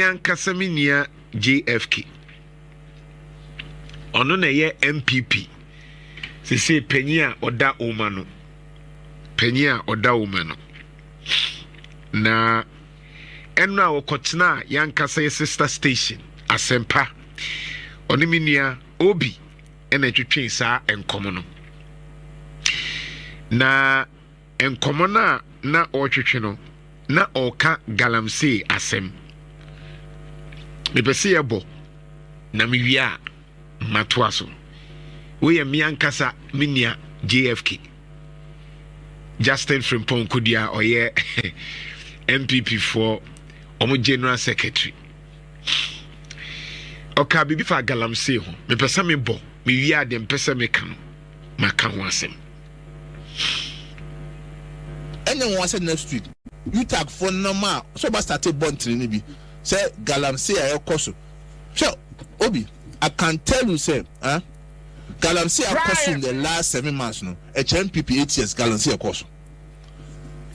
miankasa minia JFK ono na ye MPP sisi penya oda umano na enna okotena yankasa sister station asempa ono minia obi ena twetwen saa enkomo no na enkomo na otwetwe no na oka galamsey asem mepese yebo na miwia matwaso we miankasa minia JFK Justin Frimpong Koduah oye MPP for omo general secretary oka bibi fa galamsey ho mepese me bo miwia de mpese me kan maka ho asem anyone said next week you tag for normal so ba start born training bi say galamsey ayo koso so obi I can tell you say galamsey akoso in the last 7 months no HMPP 8 years galamsey akoso.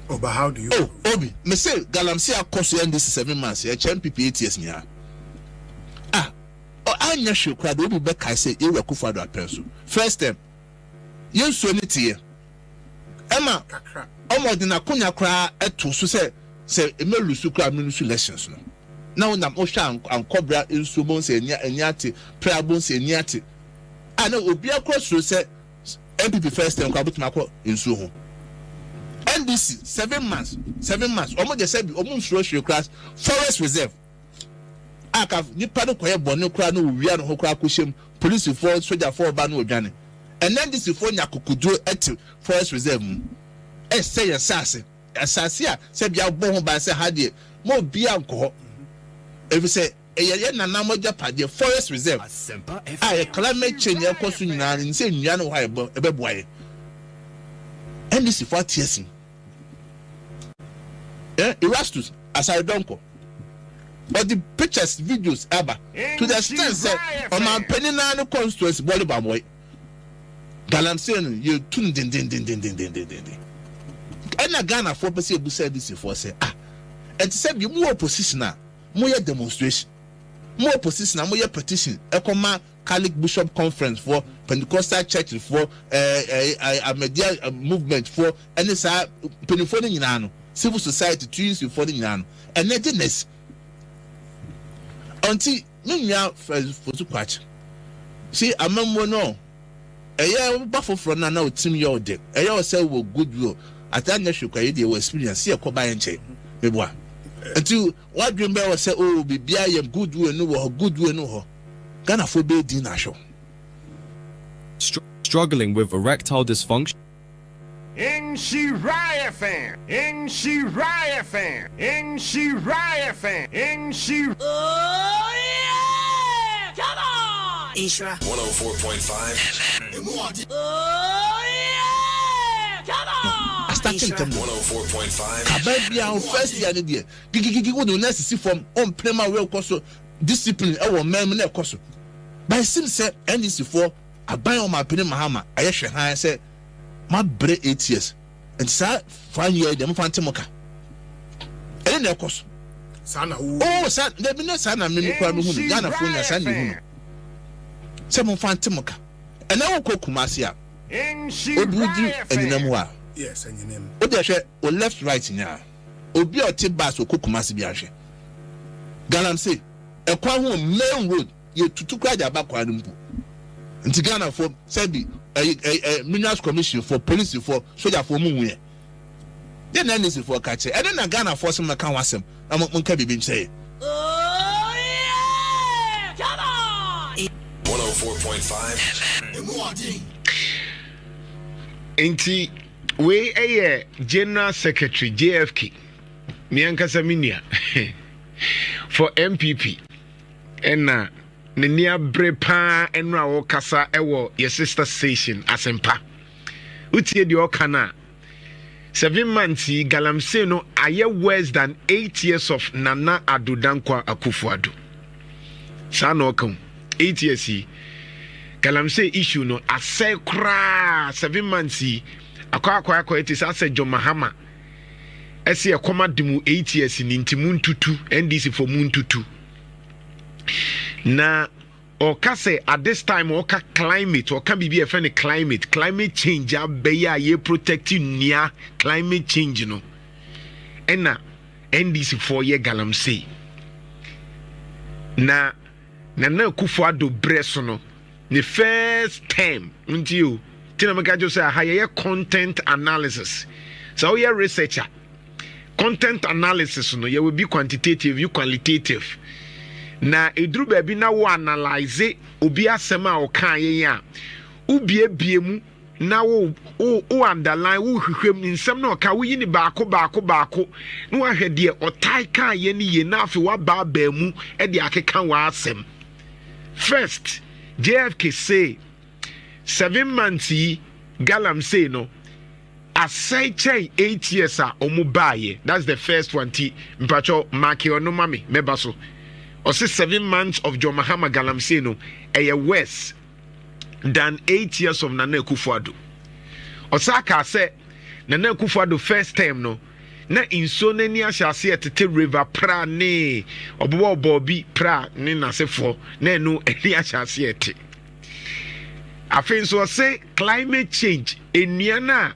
Oh, but how do you obi me say galamsey akoso in this 7 months HMPP 8 years nya anya shukra do obi be kai say e wekufa do apenso first time yen so ni tie Emma kakra omodina kunya kra eto so say emelusu kra minusu lessons no now na o sha ankobra ensu bon say eniate prayer bon say eniate ana obi across so say MPP first time kwabutuma ko ensu ho NDC 7 months omo de say omo nsuro hwe class forest reserve aka ni pado koye bone kra no wia no ho kra akohyem police for soldier for ba no odwane and then this for nyakokoduo at forest reserve say asase a say bia bo ho ba say ha de mo bia anko if say eye na na mo japade forest reserve climate change ekoso nyina ni say nwia no ha ebe boaye and this for TSC Erastus as I don't go. But the pictures, videos, ever to the extent that on my penny no constituency, body by boy. Galamsey, you tune din. And a Ghana for person who said this before say, and said you more opposition now, more demonstration, more opposition, more petition, a command Catholic Bishop Conference for Pentecostal churches for a media movement for any side penifone in civil society to use for the yan and netness. Until Nunya for to catch. See, a member no. A year buffalo from now, Tim your deck. A year say will goodwill. At that national they will experience see a combine and check. Until what dream bell say, oh, be beer goodwill no goodwill no. Gonna forbid dinner show. Struggling with erectile dysfunction. Srespect Oh yeah! Come on! Isra 104.5. Oh yeah! Come on! Starting 104.5. Ababia first year there. Gigi wo do necessary from on prema well course discipline e wo mem na course. By sim say NDC for aban on my penny Mahama ayehwe han say my break 8 years and sir 5 years dem fantemoka and na course sana oh sir there be no sana me kwa me hunu Ghana phone na sana hunu say mo fantemoka and na wo kokumase a obudu enyinam wa yes enyinam o de hwe o left right nya obi o te bus o kokumase bi ahwe Galamsey ekwa ho main road ye tutu kwa ja ba kwa numpu nti Ghana for say bi Minerals Commission for police for soldier for muwe. Then NDC for catch and then Ghana for some can wasem. I'm can be say. Oh yeah! Come on! 104.5. Enti we General Secretary JFK miankasa minia for MPP and Nenia brepa enra wo kasa ewo your sister station asempa utie di okana 7 months Galamsey no aye worse than 8 years of Nana Addo Dankwa Akufo-Addo sa no kan 8 years Galamsey issue no asay kra 7 months akwa it is ase John Mahama ese e koma demu 8 years ni ntimuntutu NDC for muntutu na ɔka sɛ at this time ɔka climate ɔka biribi ɛfɛ ne climate change abɛyɛ a yɛ protect nnua climate change no ɛna NDC foɔ yɛ galamsey na Nana Akufo-Addo brɛ so no the first time nti o tina meka jo say ha yɛ content analysis so we are researcher content analysis no you will be quantitative you qualitative na eduru baabi na wo analyze obi asɛm a wo kan yɛn a ubiebie mu na wo underline wo hwehwem nsɛm na ɔka wo yi ni baako na wo ahwɛ deɛ ɔtai kan yɛ ni ye na afi wa ba mu e de akeka wa asɛm first JFK say 7 months yi galamsey no asai chai 8 years a omu baye that's the first one ti mpacho marke ono mame meba so or say 7 months of John Mahama galamsey no eye worse than 8 years of Nana Akufo-Addo osaka say Nana Akufo-Addo first time no na inso nani ahyase etete river pra ne obo bi pra ne nasefo na enu ani ahyase ete afin so say climate change enua na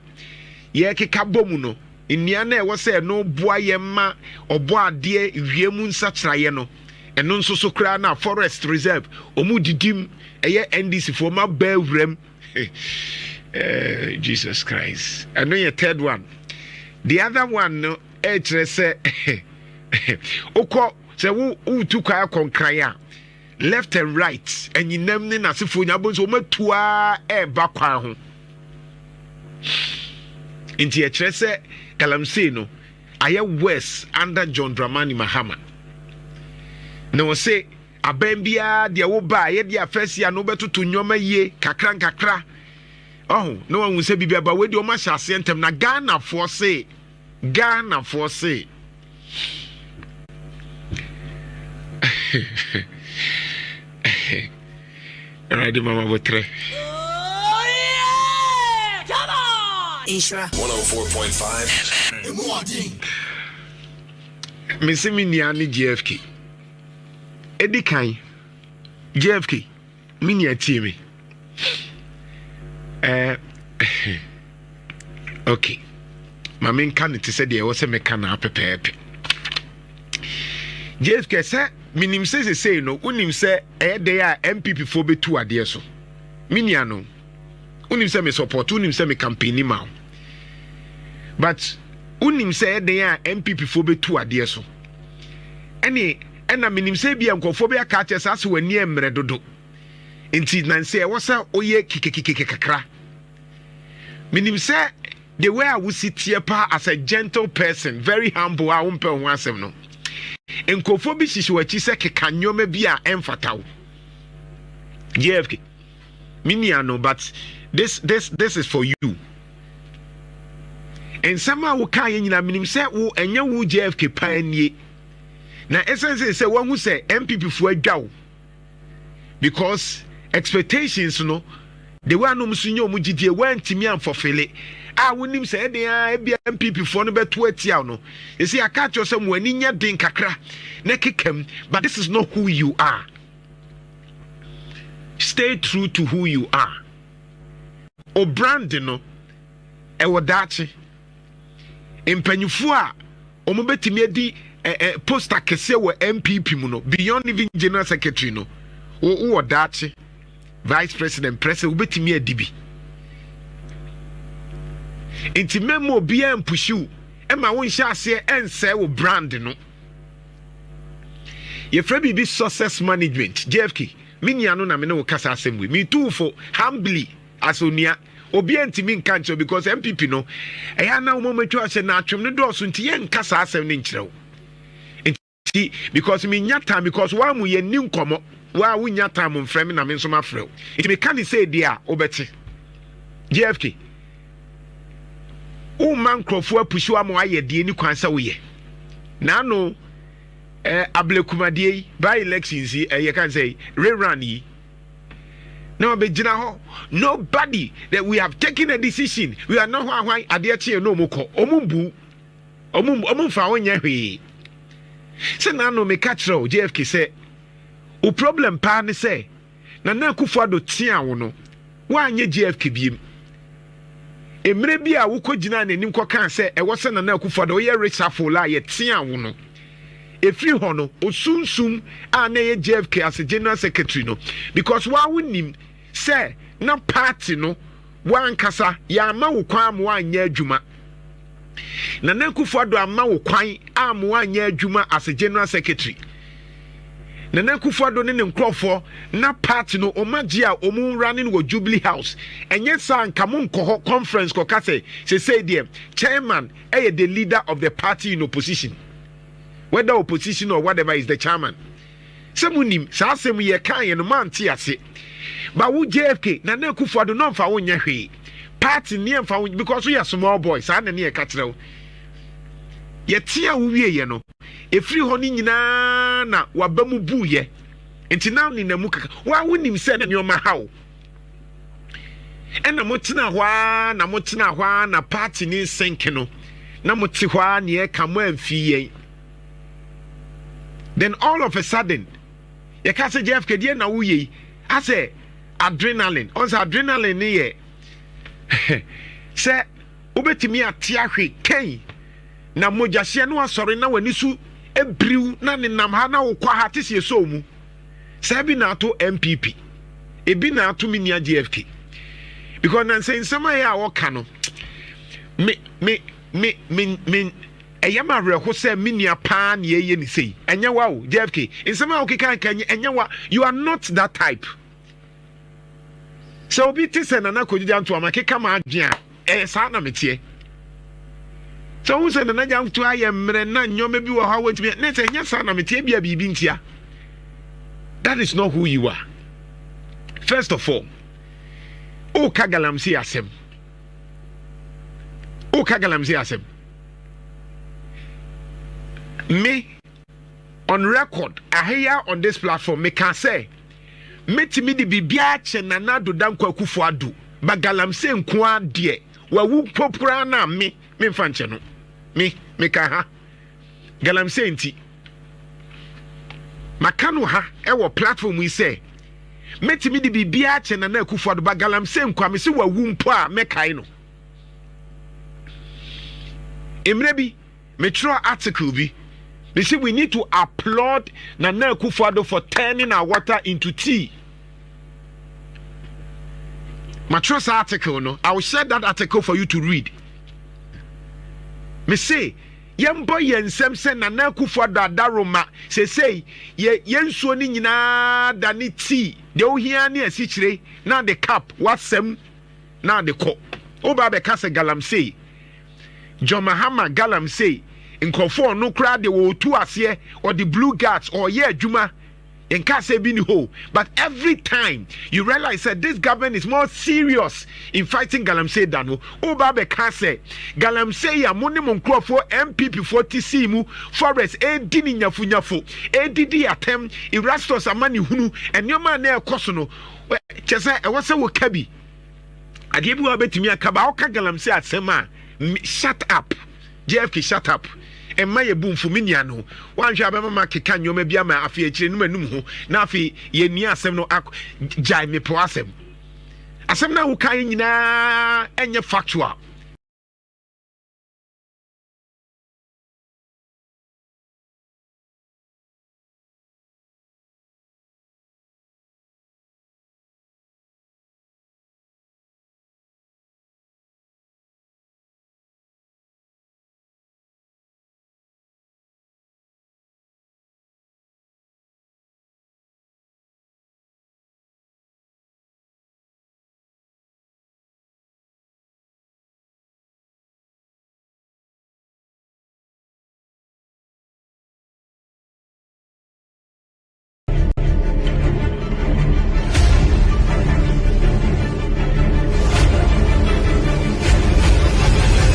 ye keka bomu no enua na e wo say no boa ye ma obo ade wiemu nsatraye no eno nso so kra na forest reserve omu didim eye NDC for ma ba wrem Jesus Christ eno ye third one. The other one no say oko say wo tu kwa konkraya left and right and yinam ne nasefo nyabo so matua e ba kwa ho inti e say galamsey no aye west under John Dramani Mahama no say abambia de wo ba ye de afesia no betoto nyoma yie kakra oh no one will say bibia ba we de o ma hyase ntem na Ghana for say Alright, Mama Botre. Oh yeah! Come on! Isra 104.5. Missy Miniani JFK. Eddie Kai JFK Minia TV. Okay. My main candidate said there was a mechanic pepe. JFK said, minim say no, unim say they are MPP for be two adeɛ so. Miniano. Unim say me support, unim say me campaign ma. But unim say they are MPP for be two adeɛ so. Any na minim say bi ankofo be aka kyɛ sa so wani emre dodo. Enti nan say wo say oye kikekeke kakra. Minim say the way I would sit here as a gentle person, very humble, I won't pay one sem no. And kofobi shishuachi se kekanyome bia emfatao. JFK. Miniano, but this is for you. And somehow we can't minim say wo enya wo JFK panye. Na essence say one who say MPP for a because expectations no the way no musunyo mu gidie wantimi amfofele a wonim say dey bia MPP for no beto atia no you see aka cho say mo ani nya den kakra na kekam but this is not who you are. Stay true to who you are. O brand no e wodache empanyufo a omo betimi adi poster kese wo MPP mu no beyond even general secretary no wo wodache vice president president ubetimi adibi enti memo bia mpushu ema won hya ase ense wo brand no ye fra bibi success management JFK minia no na me ne wo kasa asem we me too for humbly asonia obi antimi nka ncho because MPP no eya na wo mometwa ase na atwem ne do so nti ye nkasa asem ne nkyerɛw enti because me nya time because wa mu ye ni nkomo wa wunya time mfrɛ na me nso mafrɛ it me can say dia obeti JFK o man krofo apushu am aye de ni kwan sa wo ye na no ablekumadie by elections ye can say rerun yi na obegina ho nobody that we have taken a decision we are not hwan ade ache no mukọ omumbu omumfa wonya hwe se na no me catch JFK say o problem pa ne say Nana Akufo-Addo tia wo no wanye JFK biem emre bi a wo kogina nanim kɔ kan sɛ ɛwɔ sɛ Nana Akufo-Addo yɛ reshuffle a yɛ tia wo no efiri hɔ no osunsum a na yɛ JFK as general secretary no because wa wonim sɛ na party no wankasa ya ama wo kwan mo anya adwuma Nana Akufo-Addo ama wo kwan a mo anya adwuma as general secretary Nana Akufo-Addo ne nkrofo na party no omaji a omu running wo Jubilee House enye sa nka mo nkɔ conference ko kase say there chairman the leader of the party in opposition whether opposition or whatever is the chairman semunim sa asem ye kan ye no man ti ase ba wo JFK Nana Akufo-Addo no mfa wo nya hwe party ne mfa wo because we are small boys sa na ne ye ka kyerɛw ye tia wo wie ye no efiri hɔ ni nyinaa na wabamu buye enti now ni namu kaka wa wonim sɛ na nyoma hawo ɛna motena hɔ na party ni sink no na mote hɔ na ye kamo amfi yɛn then all of a sudden ye ka sɛ JFK die na wo yi asɛ adrenaline also adrenaline ni ye sɛ obetimi ate ahwe kan na mogahye no asɔre na wani su ebriw na ne nam ha na wo kwa ha te sie so mu sabi na ato MPP ebi na ato minia JFK because na say nsema ya wo ka no me eyama reho say minia pa na ye ni sei enya wa o JFK nsema o keka kan enya wa you are not that type so obi te se na Jantuah ma keka ma adwea sa na metie so who said na Jantuah aye mre na nyoma bi wo ha wantimi na say nya sa na metie bia bibi ntia. That is not who you are. First of all, o kagalamsi asem me on record ahia on this platform me can say metimi di bibia che Nana Dankwa Akufo-Addo bagalamse nko ade wa wu popura na me mfa nche no me ka ha galamse nti makano ha e wo platform we say metimi di bibia che Nana Akufo-Addo bagalamse nko me se wa wu mpo a me kai no emre bi me tro article bi they say we need to applaud Nana Akufo-Addo for turning our water into tea. My trust article, no, I will share that article for you to read. Me say, young boy yensem se Nana Akufo-Addo adaroma say yensuo ni nyina da ni tea. De ohia ni asichire na the cup wasem na the cup. Oba be ka se galamsey. John Mahama galamsey. Nkofo no kra de wo tu ase or the blue guards or adwuma in kase bi ni ho, but every time you realize that this government is more serious in fighting galamsey than oba be kase galamsey ya moni nkofo MPP 40 mu forest edini nyafunyafo edidi atem irastos amani hunu enyoma na ekoso no chese e wose wo kabi ade bi wa betimi akaba o ka galamsey asema shut up JFK shut up emma ye bumfu minia no wanhwe abema keka nyoma bia ma afi akire no manum ho na afi ye ni asem no jai me po asem na wo kan nyina enye factual